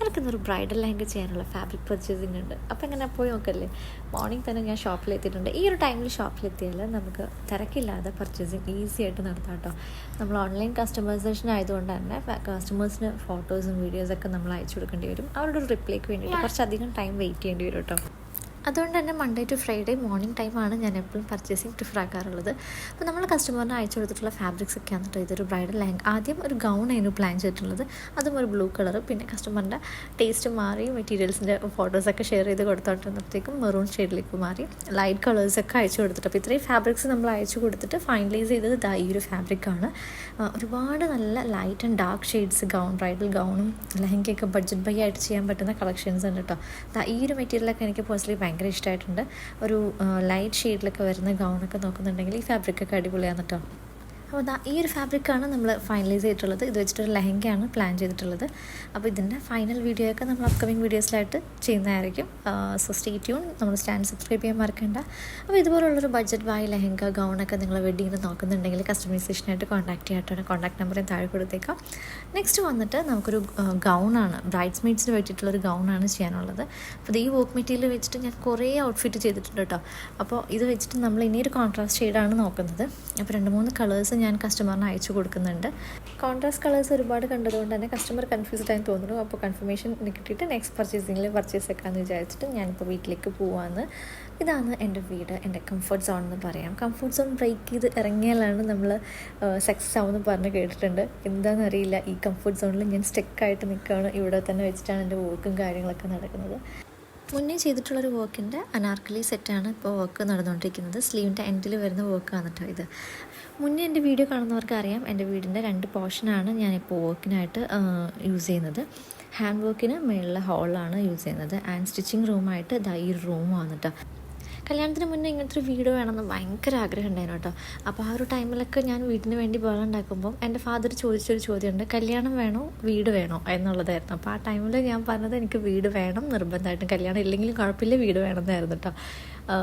എനിക്കിന്നൊരു bridal lehenga ചെയ്യാനുള്ള fabric purchasing ഉണ്ട്. അപ്പോൾ ഇങ്ങനെ പോയി നോക്കല്ലേ. മോർണിംഗ് തന്നെ ഞാൻ ഷോപ്പിലെത്തിയിട്ടുണ്ട്. ഈ ഒരു ടൈമിൽ ഷോപ്പിലെത്തിയാൽ നമുക്ക് തിരക്കില്ലാതെ പർച്ചേസിങ് ഈസി ആയിട്ട് നടത്താം കേട്ടോ. നമ്മൾ ഓൺലൈൻ കസ്റ്റമൈസേഷൻ ആയതുകൊണ്ട് തന്നെ കസ്റ്റമേഴ്സിന് ഫോട്ടോസും വീഡിയോസൊക്കെ നമ്മൾ അയച്ചു കൊടുക്കേണ്ടി വരും. അവരുടെ ഒരു റിപ്ലൈക്ക് വേണ്ടിയിട്ട് കുറച്ചധികം ടൈം വെയിറ്റ് ചെയ്യേണ്ടി വരും കേട്ടോ. അതുകൊണ്ട് തന്നെ മൺഡേ ടു ഫ്രൈഡേ മോർണിംഗ് ടൈമാണ് ഞാൻ എപ്പോഴും പർച്ചേസിങ് പ്രിഫർ ആക്കാറുള്ളത്. അപ്പോൾ നമ്മൾ കസ്റ്റമറിന് അയച്ചു കൊടുത്തിട്ടുള്ള ഫാബ്രിക്സ് ഒക്കെ ആണ് കേട്ടോ. ഇതൊരു ബ്രൈഡൽ ലെഹങ്ക. ആദ്യം ഒരു ഗൗൺ ആയിരുന്നു പ്ലാൻ ചെയ്തിട്ടുള്ളത്, അതും ഒരു ബ്ലൂ കളർ. പിന്നെ കസ്റ്റമറിൻ്റെ ടേസ്റ്റ് മാറി മെറ്റീരിയൽസിൻ്റെ ഫോട്ടോസൊക്കെ ഷെയർ ചെയ്ത് കൊടുത്തോണ്ടിരുന്നപ്പോഴത്തേക്കും മെറൂൺ ഷെയ്ഡിലേക്ക് മാറി ലൈറ്റ് കളേഴ്സൊക്കെ അയച്ചു കൊടുത്തിട്ട്, അപ്പോൾ ഇത്രയും ഫാബ്രിക്സ് നമ്മൾ അയച്ചു കൊടുത്തിട്ട് ഫൈനലൈസ് ചെയ്തത് ഈ ഒരു ഫാബ്രിക്കാണ്. ഒരുപാട് നല്ല light and dark shades bridal ഗൗണും ലെഹങ്കയൊക്കെ ബഡ്ജറ്റ് ബൈ ആയിട്ട് ചെയ്യാൻ പറ്റുന്ന കളക്ഷൻസ് ഉണ്ട് കേട്ടോ. ഈ ഒരു മെറ്റീരിയലൊക്കെ എനിക്ക് പേഴ്സണലി ഭയങ്കര ഇഷ്ടമായിട്ടുണ്ട്. ഒരു ലൈറ്റ് ഷെയ്ഡിലൊക്കെ വരുന്ന ഗൗണൊക്കെ നോക്കുന്നുണ്ടെങ്കിൽ ഈ ഫാബ്രിക്കൊക്കെ അടിപൊളിയാണ് കേട്ടോ. അപ്പോൾ ഈ ഒരു ഫാബ്രിക്കാണ് നമ്മൾ ഫൈനലൈസ് ചെയ്തിട്ടുള്ളത്. ഇത് വെച്ചിട്ടൊരു ലെഹങ്കയാണ് പ്ലാൻ ചെയ്തിട്ടുള്ളത്. അപ്പോൾ ഇതിൻ്റെ ഫൈനൽ വീഡിയോ ഒക്കെ നമ്മൾ അപ്കമിങ് വീഡിയോസിലായിട്ട് ചെയ്യുന്നതായിരിക്കും. So stay tune. നമ്മൾ ചാനൽ സബ്സ്ക്രൈബ് ചെയ്യാൻ മറക്കണ്ട. അപ്പോൾ ഇതുപോലുള്ളൊരു ബഡ്ജറ്റ് ബായ് ലെഹങ്ക ഗൗണൊക്കെ നിങ്ങൾ വെഡിങ്ങിന് നോക്കുന്നുണ്ടെങ്കിൽ കസ്റ്റമൈസേഷനായിട്ട് കോൺടാക്ട് ചെയ്യാനായിട്ടാണ്. കോൺടാക്ട് നമ്പറിൽ താഴെ കൊടുത്തേക്കാം. നെക്സ്റ്റ് വന്നിട്ട് നമുക്കൊരു ഗൗണാണ്, ബ്രൈഡ്സ് മെയ്ഡ്സിന് വേണ്ടിയിട്ടുള്ളൊരു ഗൗണാണ് ചെയ്യാനുള്ളത്. അപ്പോൾ ഈ വർക്ക് മെറ്റീരിയൽ വെച്ചിട്ട് ഞാൻ കുറേ ഔട്ട്ഫിറ്റ് ചെയ്തിട്ടുണ്ട് കേട്ടോ. അപ്പോൾ ഇത് വെച്ചിട്ട് നമ്മൾ ഇനിയൊരു കോൺട്രാസ്റ്റ് ഷെയ്ഡാണ് നോക്കുന്നത്. അപ്പോൾ 2-3 കളേഴ്സ് ഞാൻ കസ്റ്റമറിന് അയച്ചു കൊടുക്കുന്നുണ്ട്. കോൺട്രാസ്റ്റ് കളേഴ്സ് ഒരുപാട് കണ്ടതുകൊണ്ട് തന്നെ കസ്റ്റമർ കൺഫ്യൂസ്ഡ് ആയി തോന്നുന്നു. അപ്പോൾ കൺഫർമേഷൻ കിട്ടിയിട്ട് നെക്സ്റ്റ് പർച്ചേസിങ്ങിൽ പർച്ചേസ് വെക്കാമെന്ന് വിചാരിച്ചിട്ട് ഞാനിപ്പോൾ വീട്ടിലേക്ക് പോവാന്ന്. ഇതാണ് എൻ്റെ വീട്, എൻ്റെ കംഫർട്ട് സോൺ എന്ന് പറയാം. കംഫർട്ട് സോൺ ബ്രേക്ക് ചെയ്ത് ഇറങ്ങിയാലാണ് നമ്മൾ സക്സസ് ആവുമെന്ന് പറഞ്ഞ് കേട്ടിട്ടുണ്ട്. എന്താണെന്നറിയില്ല, ഈ കംഫർട്ട് സോണിൽ ഞാൻ സ്റ്റക്കായിട്ട് നിൽക്കുകയാണ്. ഇവിടെ തന്നെ വെച്ചിട്ടാണ് എൻ്റെ വർക്കും കാര്യങ്ങളൊക്കെ നടക്കുന്നത്. മുന്നേ ചെയ്തിട്ടുള്ളൊരു വർക്കിൻ്റെ അനാർക്കലി സെറ്റാണ് ഇപ്പോൾ വർക്ക് നടന്നുകൊണ്ടിരിക്കുന്നത്. സ്ലീവിൻ്റെ എൻഡിൽ വരുന്ന വർക്കാണ് കേട്ടോ ഇത്. മുന്നേ എൻ്റെ വീഡിയോ കാണുന്നവർക്ക് അറിയാം, എൻ്റെ വീടിൻ്റെ 2 പോർഷനാണ് ഞാനിപ്പോൾ വർക്കിനായിട്ട് യൂസ് ചെയ്യുന്നത്. ഹാൻഡ് വർക്കിന് മേളിലെ ഹോളാണ് യൂസ് ചെയ്യുന്നത്. ആൻഡ് സ്റ്റിച്ചിങ് റൂമായിട്ട് ഈ റൂമാണ് കേട്ടോ. കല്യാണത്തിന് മുന്നേ ഇങ്ങനത്തെ ഒരു വീട് വേണമെന്ന് ഭയങ്കര ആഗ്രഹം ഉണ്ടായിരുന്നു കേട്ടോ. അപ്പോൾ ആ ഒരു ടൈമിലൊക്കെ ഞാൻ വീടിന് വേണ്ടി ബഹളം ഉണ്ടാക്കുമ്പം എൻ്റെ ഫാദർ ചോദിച്ചൊരു ചോദ്യമുണ്ട്, കല്യാണം വേണോ വീട് വേണോ എന്നുള്ളതായിരുന്നു. അപ്പോൾ ആ ടൈമിൽ ഞാൻ പറഞ്ഞത് എനിക്ക് വീട് വേണം നിർബന്ധമായിട്ടും, കല്യാണം ഇല്ലെങ്കിലും കുഴപ്പമില്ല വീട് വേണമെന്നായിരുന്നു കേട്ടോ.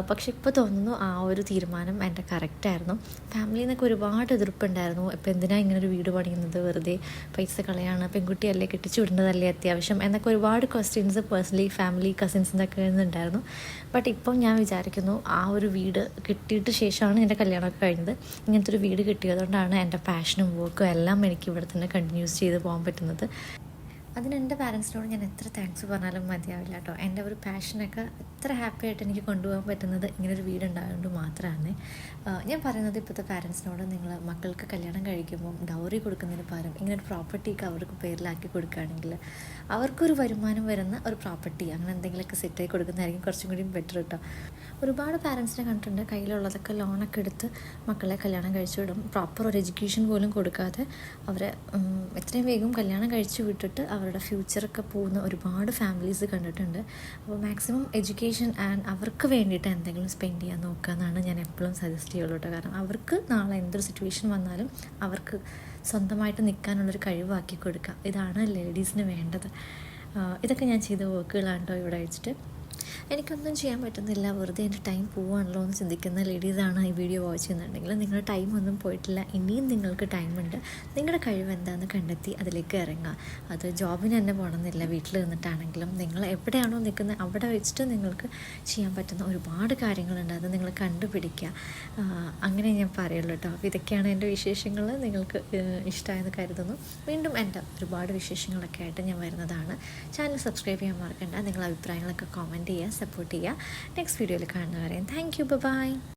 പക്ഷെ ഇപ്പോൾ തോന്നുന്നു ആ ഒരു തീരുമാനം എൻ്റെ കറക്റ്റായിരുന്നു. ഫാമിലിയിൽ നിന്നൊക്കെ ഒരുപാട് എതിർപ്പുണ്ടായിരുന്നു. ഇപ്പോൾ എന്തിനാണ് ഇങ്ങനൊരു വീട് പണിയുന്നത്, വെറുതെ പൈസ കളയാണ്, പെൺകുട്ടിയല്ലേ കെട്ടിച്ചു വിടേണ്ടതല്ലേ അത്യാവശ്യം എന്നൊക്കെ ഒരുപാട് ക്വസ്റ്റ്യൻസ് പേഴ്സണലി ഫാമിലി കസിൻസിനൊക്കെ ഉണ്ടായിരുന്നു. ബട്ട് ഇപ്പം ഞാൻ വിചാരിക്കുന്നു ആ ഒരു വീട് കിട്ടിയിട്ട് ശേഷമാണ് എൻ്റെ കല്യാണമൊക്കെ കഴിഞ്ഞത്. ഇങ്ങനത്തെ ഒരു വീട് കിട്ടിയതുകൊണ്ടാണ് എൻ്റെ പാഷനും വർക്കും എല്ലാം എനിക്ക് ഇവിടെ തന്നെ കണ്ടിന്യൂസ് ചെയ്ത് പോകാൻ പറ്റുന്നത്. അതിന് എൻ്റെ പാരൻസിനോട് ഞാൻ എത്ര താങ്ക്സ് പറഞ്ഞാലും മതിയാവില്ല കേട്ടോ. എൻ്റെ ഒരു പാഷനൊക്കെ എത്ര ഹാപ്പി ആയിട്ട് എനിക്ക് കൊണ്ടുപോകാൻ പറ്റുന്നത് ഇങ്ങനൊരു വീടുണ്ടായതുകൊണ്ട് മാത്രമാണ്. ഞാൻ പറയുന്നത് ഇപ്പോഴത്തെ പാരൻസിനോട്, നിങ്ങൾ മക്കൾക്ക് കല്യാണം കഴിക്കുമ്പോൾ ഡൗറി കൊടുക്കുന്നതിന് പകരം ഇങ്ങനൊരു പ്രോപ്പർട്ടിയൊക്കെ അവർക്ക് പേരിലാക്കി കൊടുക്കുകയാണെങ്കിൽ അവർക്കൊരു വരുമാനം വരുന്ന ഒരു പ്രോപ്പർട്ടി അങ്ങനെ എന്തെങ്കിലുമൊക്കെ സെറ്റായി കൊടുക്കുന്നതായിരിക്കും കുറച്ചും കൂടി ബെറ്റർ കേട്ടോ. ഒരുപാട് പാരൻസിനെ കണ്ടിട്ടുണ്ട് കയ്യിലുള്ളതൊക്കെ ലോണൊക്കെ എടുത്ത് മക്കളെ കല്യാണം കഴിച്ചു വിടും. പ്രോപ്പർ ഒരു എഡ്യൂക്കേഷൻ പോലും കൊടുക്കാതെ അവരെ എത്രയും വേഗം കല്യാണം കഴിച്ചു വിട്ടിട്ട് അവരുടെ ഫ്യൂച്ചറൊക്കെ പോകുന്ന ഒരുപാട് ഫാമിലീസ് കണ്ടിട്ടുണ്ട്. അപ്പോൾ മാക്സിമം എഡ്യൂക്കേഷൻ ആൻഡ് അവർക്ക് വേണ്ടിയിട്ട് എന്തെങ്കിലും സ്പെൻഡ് ചെയ്യാൻ നോക്കുക എന്നാണ് ഞാൻ എപ്പോഴും സജസ്റ്റ് ചെയ്യുള്ളൂ കേട്ടോ. കാരണം അവർക്ക് നാളെ എന്തൊരു സിറ്റുവേഷൻ വന്നാലും അവർക്ക് സ്വന്തമായിട്ട് നിൽക്കാനുള്ളൊരു കഴിവാക്കി കൊടുക്കുക. ഇതാണ് ലേഡീസിന് വേണ്ടത്. ഇതൊക്കെ ഞാൻ ചെയ്ത വർക്കുകളാണ് കേട്ടോ ഇവിടെ വെച്ചിട്ട്. എനിക്കൊന്നും ചെയ്യാൻ പറ്റുന്നില്ല, വെറുതെ എൻ്റെ ടൈം പോവുകയാണല്ലോ എന്ന് ചിന്തിക്കുന്ന ലേഡീസാണ് ഈ വീഡിയോ വാച്ച് ചെയ്യുന്നുണ്ടെങ്കിൽ നിങ്ങളുടെ ടൈമൊന്നും പോയിട്ടില്ല, ഇനിയും നിങ്ങൾക്ക് ടൈമുണ്ട്. നിങ്ങളുടെ കഴിവ് എന്താണെന്ന് കണ്ടെത്തി അതിലേക്ക് ഇറങ്ങുക. അത് ജോബിന് തന്നെ പോകണമെന്നില്ല, വീട്ടിൽ നിന്നിട്ടാണെങ്കിലും നിങ്ങൾ എവിടെയാണോ നിൽക്കുന്നത് അവിടെ വെച്ചിട്ട് നിങ്ങൾക്ക് ചെയ്യാൻ പറ്റുന്ന ഒരുപാട് കാര്യങ്ങളുണ്ട്. അത് നിങ്ങൾ കണ്ടുപിടിക്കുക. അങ്ങനെ ഞാൻ പറയുള്ളൂ കേട്ടോ. അപ്പോൾ ഇതൊക്കെയാണ് എൻ്റെ വിശേഷങ്ങൾ. നിങ്ങൾക്ക് ഇഷ്ടമായെന്ന് കരുതുന്നു. വീണ്ടും എൻ്റെ ഒരുപാട് വിശേഷങ്ങളൊക്കെ ആയിട്ട് ഞാൻ വരുന്നതാണ്. ചാനൽ സബ്സ്ക്രൈബ് ചെയ്യാൻ മറക്കണ്ട. നിങ്ങളുടെ അഭിപ്രായങ്ങളൊക്കെ കമൻറ്റ് ചെയ്യുക, സപ്പോർട്ട് ചെയ്യുക. നെക്സ്റ്റ് വീഡിയോയിൽ കാണുന്നവരെ താങ്ക് യു, ബൈ.